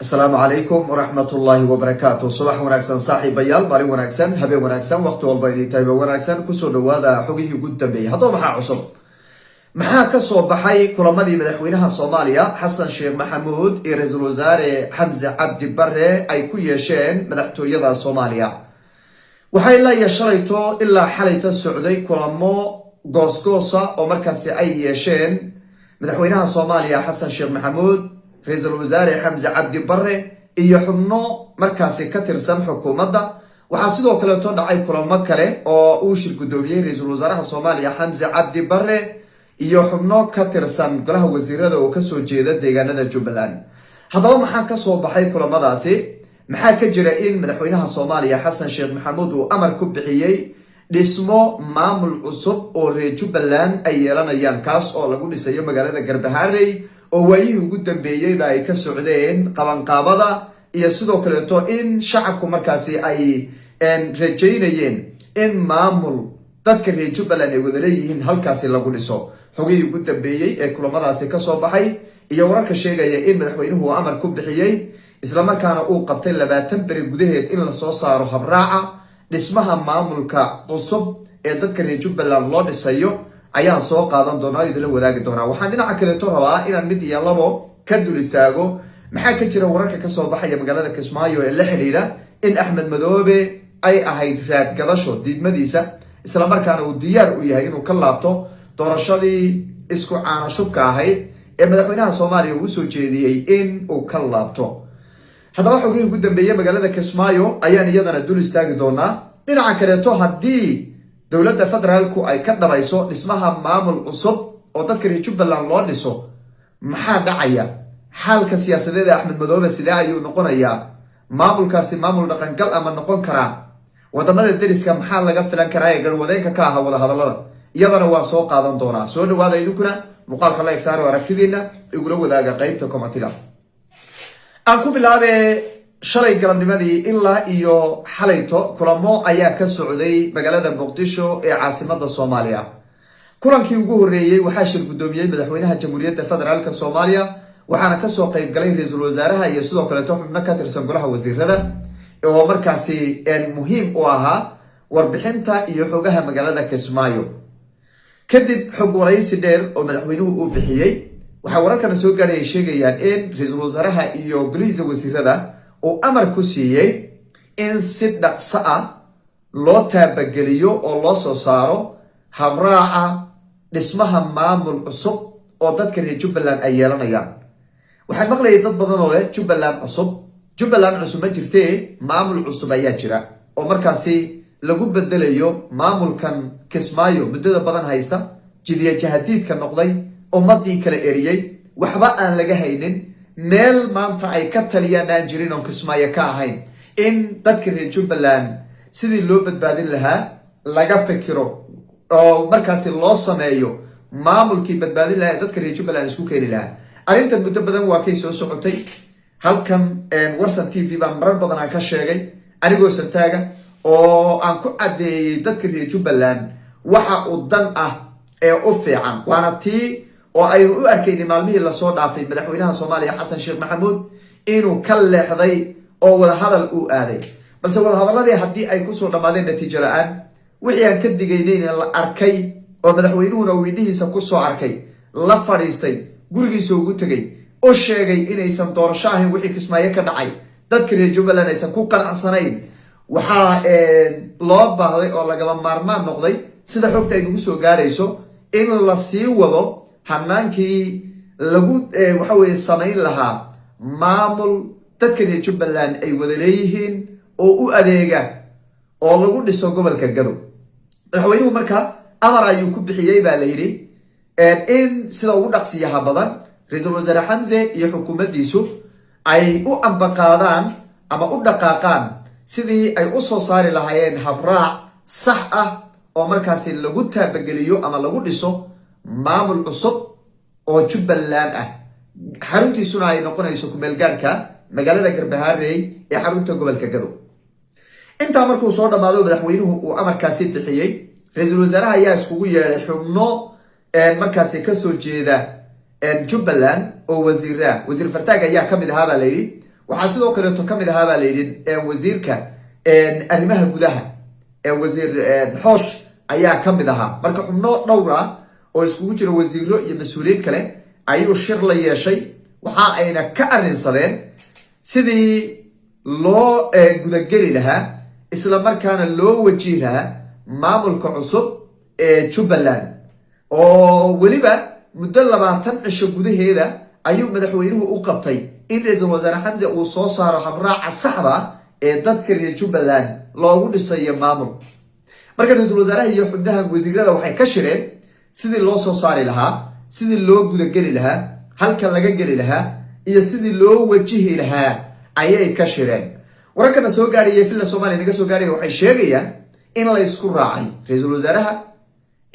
السلام عليكم ورحمة الله وبركاته. صباح وناكسن صاحي بيال مالي وناكسن هبي وناكسن وقت والبيني تايبا وناكسن كسو دوادا حقيه قد بي هذا محا عصب محا كسو بحي كلامدي مدحوينها الصوماليا حسن شيخ محمود رئيس الوزراء حمزة عبد بري أي كل يشين مدحتو يدا الصوماليا وحي لا يشريتو إلا حاليتا السعودي كلامو غوسكوسا ومركز أي يشين مدحوينها الصوماليا حسن شيخ محمود رئيس الوزراء حمزة عبد بري iyo xubno markaasi ka tirsan xukuumadda waxa sidoo kale to dhacay kulamo kale oo uu shir gudoomiyay ra'iisul wasaaraha Soomaaliya Xamza Cabdi Barre iyo xubno ka tirsan golaha wasiirada oo ka soo jeeda deegaanada Jubbaland. Haddaba maxaa ka soo baxay kulamadaasi? Maxaa ka jira in madaxweynaha Soomaaliya Xasan Sheekh Maxamuud uu amar ku bixiyay dhismo maamul cusub oo reer Jubbaland ay yeelanayaan kaas oo lagu dhisayo magaalada Garbaharey oo waayihii ugu dambeeyay ay ka socdeen qabanqaabada iyo sidoo kale to in shacabku markaasi ay rajaynayeen in maamul dadka reer Jubbaland ay wada leeyihiin halkaasi lagu dhiso xogii ugu dambeeyay ee kulamadaasi ka soo baxay iyo wararka sheegaya in madaxweynuhu amar ku bixiyay isla markaana uu qabtay 20 bari gudaheed in la soo saaro habraaca dhismaha maamulka cusub ee dadka reer Jubbaland loo dhisayo ayaan soo qaadan doonaa idin wadaagi doonaa waxaan dhinaca kale to rabaa inaan mid iyo labo ka dul istaago maxaa ka jira wararka ka soo baxaya magaalada Kismaayo ee la xiriira in Axmed Madoobe ay ahayd raad gadasho diidmadiisa isla markaana uu diyaar u yahay inuu ka laabto doorashadii isku caanashubka ahayd ee madaxweynaha Soomaaliya uu soo jeediyay in uu ka laabto. Haddaba xogii ugu dambeeyay magaalada Kismaayo ayaan iyadana dul istaagi doonaa. Dhinaca kale to haddii dowladda federaalku ay ka dhabayso dhismaha maamul cusub oo dadka reer Jubbaland loo dhiso maxaa dhacaya xaalka siyaasadeed Axmed Madoobe sidee ayuu noqonayaa maamulkaasi maamul dhaqangal ama noqon karaa wadamada deriska maxaa laga filan karaa ee garwadeenka ka ah wada hadallada iyadana waa soo qaadan doonaa soo dhawaada idinkuna muuqaalka la igsaaro aragtidiina igula wadaaga qaybta commentiga aan ku bilaabay shalay galabnimadii ilaa iyo xalayto kulamo ayaa ka socday magaalada Muqdisho ee caasimadda Soomaaliya. Kulankii ugu horeeyay waxaa shir gudoomiyay madaxweynaha Jamhuuriyadda Federaalka Soomaaliya waxaana ka soo qayb galay ra'iisul wasaaraha iyo sidoo kale xubno ka tirsan golaha wasiirada oo markaasi muhiim u ahaa warbixinta iyo xogaha magaalada Kismaayo. Kadib xog waraysi dheer oo madaxweynuhu uu bixiyay waxa wararkan soo gaaray sheegayaan in ra'iisul wasaaraha iyo golihiisa wasiirada oo amar ku siiyay in si dhaqso ah loo taabageliyo oo loo soo saaro habraaca dhismaha maamul cusub oo dadka reer Jubbaland ay yeelanayaan. waxaan maqlayay dad badan oo leh Jubbaland cusub ma jirtee maamul cusub ayaa jira oo markaasi lagu bedelayo maamulkan Kismaayo muddada badan haysta jidiya jahadiidka noqday ummadii kala eriyay waxba aan laga haynin meel maanta ay ka taliyaan aan jirin oo Kismaayo ka ahayn in dadka reer Jubbaland sidii loo badbaadin lahaa laga fikiro oo markaasi loo sameeyo maamulkii badbaadin lahaa dadka reer Jubbaland isku keeni lahaa. Arrintan muddo badan waa kay soo socotay halkan Warsan TV baan marar badan aan ka sheegay anigoo santaaga oo aan ku cadeeyay dadka reer Jubbaland waxa uu dan ah ee u fiican waana tii oo ay u arkeen maalmihii la soo dhaafay madaxweynaha Soomaaliya Xasan Sheekh Maxamuud inuu ka leexday oo wada hadal uu aaday balse wada hadaladii haddii ay ku soo dhamaadeen natiijo la'aan wixii aan ka digaynay la arkay oo madaxweynuhuna wiidhiisa ku soo arkay la fariistay gurigiisa ugu tagay oo sheegay inaysan doorasho ahayn wixii Kismaayo ka dhacay dadka reer Jubbaland aysan ku qanacsanayn waxaa loo baahday oo lagaba maarmaan noqday sida xogta ay ugu soo gaarayso in la sii wado hanaankii lagu waxa weeye samayn lahaa maamul dadka reer Jubbaland ay wada leeyihiin oo u adeega oo lagu dhiso gobolka Gado. madaxweynuhu marka amar ayuu ku bixiyay baa la yiri in sida ugu dhaqsiyaha badan ra'iisul wasaare Xamza iyo xukuumaddiisu ay u ambaqaadaan ama u dhaqaaqaan sidii ay u soo saari lahaayeen habraac sax ah oo markaasi lagu taabageliyo ama lagu dhiso maamul cusub oo Jubbaland ah xaruntiisuna ay noqonayso ku meel gaarka magaalada Garbaharey ee xarunta gobolka Gado. inta markuu soo dhamaado madaxweynuhu uu amarkaasi bixiyay ra'iisul wasaaraha ayaa iskugu yeeray xubno markaasi ka soo jeeda Jubbaland oo wasiir Fartaag ayaa kamid ahaa baa la yiri waxaa sidoo kaleeto ka mid ahaa baa la yidhi wasiirka arrimaha gudaha wasiir xoosh ayaa ka mid ahaa. marka xubno dhowr ah oo iskugu jira wasiiro iyo mas-uuliyiin kale ayuu shir la yeeshay, waxa ayna ka arrinsadeen sidii loo gudageli lahaa isla markaana loo wajihi lahaa maamulka cusub ee Jubbaland. oo weliba muddo 20 cisho gudaheeda ayuu madaxweynuhu u qabtay in ra'iisul wasaare Xamse uu soo saaro habraaca saxda ee dadka reer Jubbaland loogu dhisayo maamul. marka ra'iisul wasaaraha iyo xubnaha wasiirada waxay ka shireen sidii loo soo saari lahaa, sidii loo gudageli lahaa, halka laga geli lahaa iyo sidii loo wajihi lahaa ayay ka shireen. wararkana soo gaarayay filla Soomaaliya naga soo gaarayay waxay sheegayaan in la isku raacay ra'iisul wasaaraha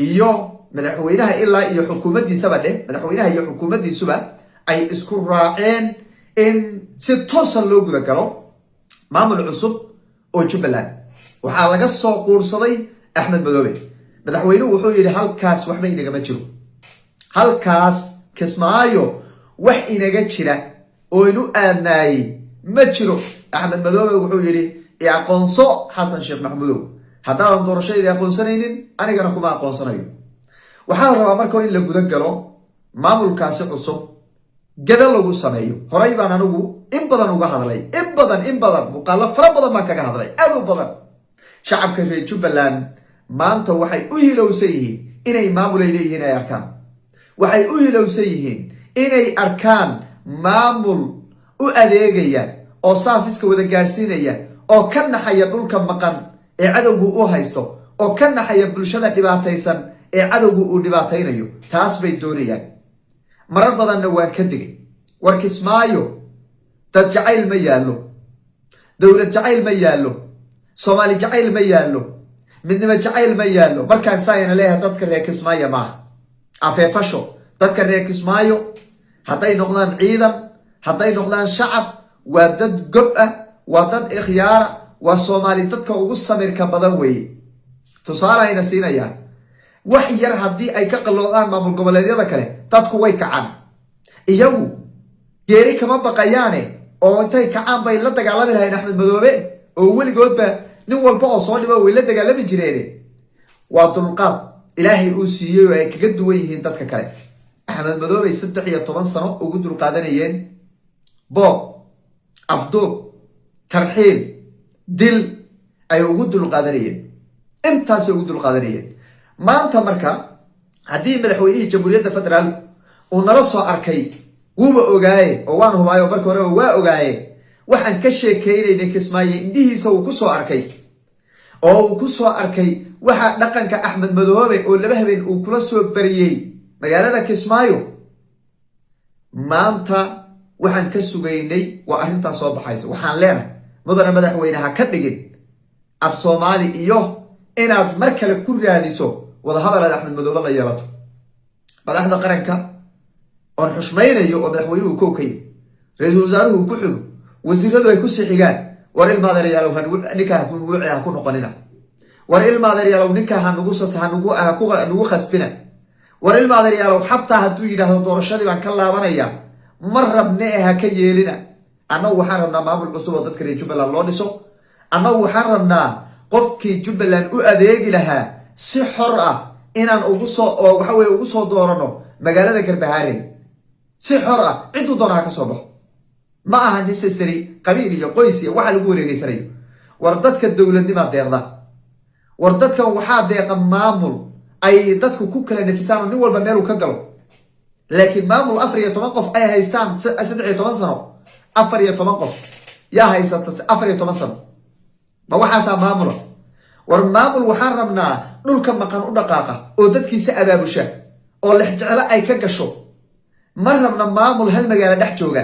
iyo madaxweynaha ilaa iyo xukuumaddiisaba madaxweynaha iyo xukuumaddiisuba ay isku raaceen in si toosan loo gudagalo maamul cusub oo Jubbaland. waxaa laga soo quursaday Axmed Madoobe. madaxweynuhu wuxuu yidhi halkaas waxba inagama jiro, halkaas Kismaayo wax inaga jira oo inu aadnaayey ma jiro. Axmed Madoobe wuxuu yidhi aqoonso Xasan Sheekh Maxamuudow, haddaadan doorashadii aqoonsanaynin anigana kuma aqoonsanayo. waxaa la rabaa marka in la gudagalo maamulkaasi cusub gada lagu sameeyo. horay baan anigu in badan uga hadlay, in badan muuqaalo fara badan baan kaga hadlay, aad u badan. shacabka reer Jubbaland maanta waxay u hilowsan yihiin inay maamul ay leeyihiin ay arkaan. waxay u hilowsan yihiin inay arkaan maamul u adeegaya oo saafiska wada gaarsiinaya oo ka naxaya dhulka maqan ee cadowgu u haysto, oo ka naxaya bulshada dhibaataysan ee cadowgu uu dhibaataynayo. taas bay doonayaan. marar badanna waan ka digay, war Kismaayo dad jacayl ma yaallo, dowlad jacayl ma yaallo, Soomaali jacayl ma yaallo, midnimo jacayl ma yaallo. markaan saayana leeyahay dadka reer Kismaayo maaha afeefasho. dadka reer Kismaayo hadday noqdaan ciidan, hadday noqdaan shacab, waa dad gob ah, waa dad ikhyaara, waa Soomaali dadka ugu samirka badan weeye. tusaale ayna siinayaan, wax yar haddii ay ka qalloodaan maamul goboleedyada kale dadku way kacaan. iyagu geeri kama baqayaane oo intay kacaan bay la dagaalami lahayn Axmed Madoobe, oo weligoodba nin walba oo soo dhibo way la dagaalami jireen. waa dulqaad ilaahay uu siiyey oo ay kaga duwan yihiin dadka kale. Axmed Madoobe 13 sano ugu dulqaadanayeen boob, afduub, tarxiil, dil ay ugu dulqaadanayeen. intaasay ugu dulqaadanayeen. maanta marka haddii madaxweynihii jamhuuriyadda federaalku uu nala soo arkay, wuuba ogaaye oo waan hubaayo marka horeba waa ogaaye waxaan ka sheekeynaynay Kismaayo, indhihiisa uu ku soo arkay oo uu ku soo arkay waxa dhaqanka Axmed Madoobe oo 2 habeen uu kula soo bariyey magaalada Kismaayo. maanta waxaan ka sugaynay waa arrintaas soo baxaysa. waxaan leenahay mudane madaxweynaha ka dhigin af Soomaali iyo inaad mar kale ku raadiso wadahadal Axmed Madoobe la yeelato. madaxda qaranka oon xushmaynayo oo madaxweynuhu kow ka yahay, ra'iisul wasaaruhu ku xigo, wasiiradu ay ku sixigaan. war ilmaadeeryaalow ninkaa ha ku noqonina. war ilmaadeeryaalow ninkaa hanugu khasbina. war ilmaadeeryaalow xataa hadduu yidhaahdo doorashadii baan ka laabanaya ma rabne ha ka yeelina. annagu waxaan rabnaa maamul cusub oo dadka reer Jubbaland loo dhiso. annagu waxaan rabnaa qofkii Jubbaland u adeegi lahaa si xor ah inaan ugu soo doorano magaalada Garbaharey si xor ah. ciduu doonaa ka soo baxo, ma aha necessary qabiil iyo qoys iyo waxa lagu wareegeysanayo. war dadka dowladnima deeqda, war dadka waxaa deeqa maamul ay dadku ku kala nafisaan nin walba meel uu ka galo. laakiin maamul 14 qof ay haystaan 13 sano, 14 qof yaa haysata 14 sano, ma waxaasaa maamula? war maamul waxaan rabnaa dhulka maqan u dhaqaaqa oo dadkiisa abaabusha oo lexjeclo ay ka gasho. ma rabna maamul hal magaalo dhex jooga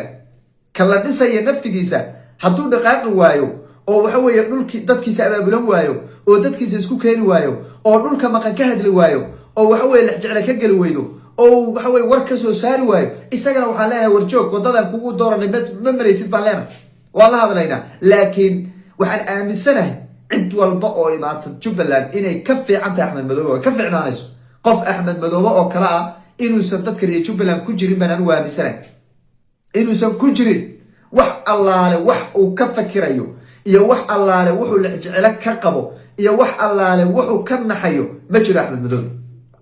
kala dhisaya naftigiisa hadduu dhaqaaqi waayo oo waxa weeye dhulkii dadkiisa abaabulan waayo oo dadkiisa isku keeni waayo oo dhulka maqan ka hadli waayo oo waxa weeye lexjeclo ka geli weydo oo waxa weeye war ka soo saari waayo. isagana waxaan leeyahay war joog, wadadan kugu dooranay ma maraysid baan leenahay, waan la hadlaynaa. laakiin waxaan aaminsanahay cid walba oo imaata Jubbaland inay ka fiican tahay Axmed Madoobe oo ka fiicnaanayso. qof Axmed Madoobe oo kala ah inuusan dadka reer Jubbaland ku jirin baan anigu aaminsanahay, inuusan ku jirin wax allaale wax uu ka fakirayo iyo wax allaale wuxuu jecel ka qabo iyo wax allaale wuxuu ka naxayo ma jiro Axmed Madoobe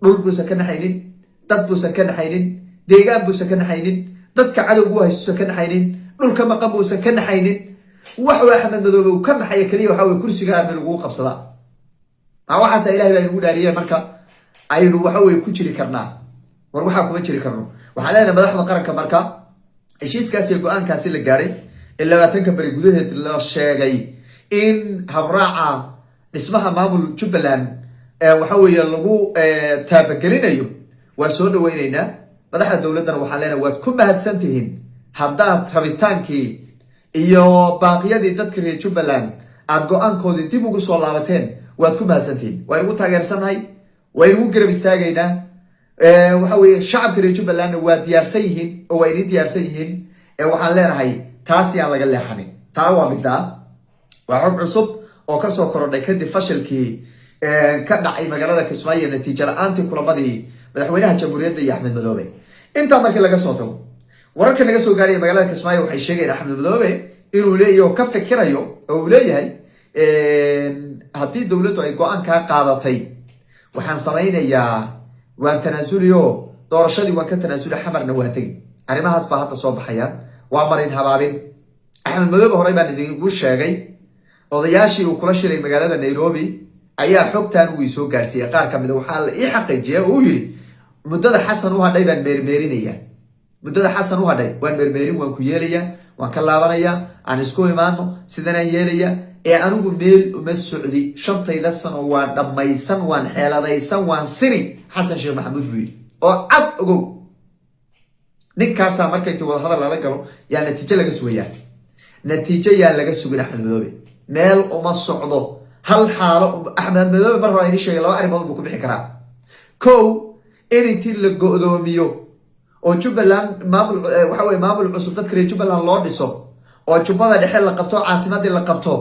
dhul buusan ka naxaynin dad buusan ka naxaynin deegaan buusan ka naxaynin dadka cadowgu haysto ka naxaynin dhulka maqan buusan ka naxaynin wuxuu Axmed Madoobe uu ka naxay kaliya waxa uu kursiga aan lagu qabsadaa waxaas Ilaahay baa inuu dhaariyay marka aynu waxa way ku jiri karnaa war waxa kuma jiri karno waxa leeyahay madaxda qaranka marka heshiiskaasi iyo go'aankaasi la gaaray ilaa 20 bari gudaheed la sheegay in habraaca dhismaha maamul Jubbaland waxa weeye lagu taabagelinayo waa soo dhaweynaynaa madaxda dawladana waxa leeyahay waad ku mahadsantihiin haddaad rabitaankii iyo baaqyadii dadka reer Jubbaland aad go'aankoodii dib ugu soo laabateen waad ku mahadsantihiin waa ugu taageersanahay waa ugu garab istaagaynaa waxa weeye shacabka reer Jubbaland waa diyaarsan yihiin oo way diyaarsan yihiin waxaan leenahay taasi aan laga leexanin taa waa midda waa xog cusub oo ka soo korodhay kadib fashilkii ka dhacay magaalada Kismaayo natiijo la'aantii kulamadii madaxweynaha jamhuuriyadda iyo Axmed Madoobe inta markii laga soo tago wararka naga soo gaaray magaalada Kismaayo waxay sheegeen Axmed Madoobe inuu leeyahay ka fikirayo oo uu leeyahay haddii dawladdu ay go'aan ka qaadatay waxaan samaynayaa waan tanaasuliyo doorashadii waan ka tanaasuli xamarna waa tagay arrimahaas baa hadda soo baxayaan waa marin habaabin Axmed Madoobe horey baan idinku sheegay odayaashii uu kula shiray magaalada Nairobi ayaa xogtaan uu soo gaarsiiyay qaar kamid ah waxa la ii xaqiijiyay oo yiri muddada xasan u hadhay baan meermeerinaya muddada xasan u hadhay waan meermeerin waan ku yeelaya waan ka laabanaya aan isku imaano sidana yeelaya anigu meel uma socdi shantayda sano waan dhamaysan waan xeeladaysan waan siri xasan sheekh maxamuud buuri oo cad ogow ninkaas markay wada hadal la galo yaa natiijo laga sugayaa natiijo yaa laga sugay Axmed Madoobe meel uma socdo hal xaalo Axmed Madoobe mar hore sheegay laba arrimood uu ku bixi karaa kow intii la go'doomiyo oo Jubbaland maamul waxa way maamul cusub dadka reer Jubbaland loo dhiso oo Jubbada dhexe la qabto caasimadii la qabto